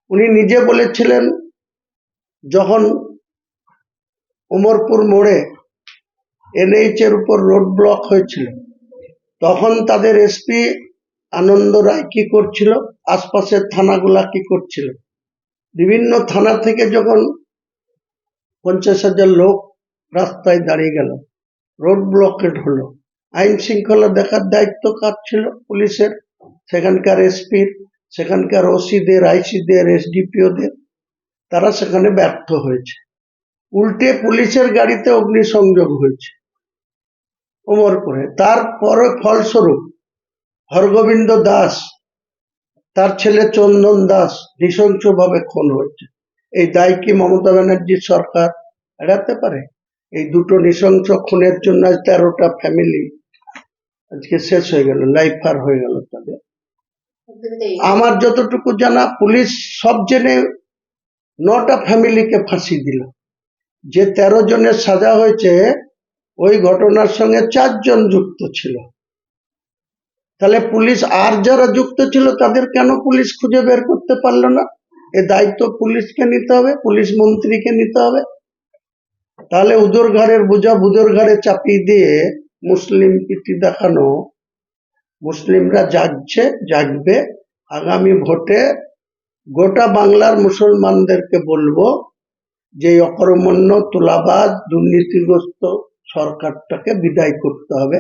উনি নিজে বলেছিলেন যখন উমরপুর মোড়ে এনএইচ এর উপর রোড ব্লক হয়েছিল তখন তাদের এসপি আনন্দ রায় কি করছিল, আশপাশের থানাগুলা কি করছিল, বিভিন্ন থানা থেকে যখন 50,000 লোক রাস্তায় দাঁড়িয়ে গেল, রোড ব্লকেট হলো, আইন শৃঙ্খলা দেখার দায়িত্ব কার ছিল? পুলিশের। সেখানকার এসপির, সেখানকার ওসিদের, আইসিদের, এসডিপিওদের, তারা সেখানে ব্যর্থ হয়েছে। উল্টে পুলিশের গাড়িতে অগ্নিসংযোগ হয়েছে উমরপুরে। তারপরে ফলস্বরূপ হরগোবিন্দ দাস, তার ছেলে চন্দন দাস নৃশংসভাবে খুন হয়েছে। এই দায় কি মমতা ব্যানার্জির সরকার এড়াতে পারে? এই দুটো নৃশংস খুনের জন্য আজ 13টা ফ্যামিলি আজকে শেষ হয়ে গেল, লাইফার হয়ে গেল তাদের। আমার যতটুকু জানা, পুলিশ সব জেনে 9টা ফ্যামিলিকে ফাঁসি দিল। যে 13 জনের সাজা হয়েছে ওই ঘটনার সঙ্গে 4 জন যুক্ত ছিল। তাহলে পুলিশ আর যারা যুক্ত ছিল তাদের কেন পুলিশ খুঁজে বের করতে পারলো না? এ দায়িত্ব পুলিশকে নিতে হবে, পুলিশ মন্ত্রীকে নিতে হবে। তাহলে উদর ঘাড়ের বোঝা বুদর ঘাড়ে চাপিয়ে দিয়ে মুসলিম প্রীতি দেখানো, মুসলিমরা জাগবে। আগামী ভোটে গোটা বাংলার মুসলমানদেরকে বলবো যে অকর্মণ্য, তোলাবাজ, দুর্নীতিগ্রস্ত সরকারটাকে বিদায় করতে হবে।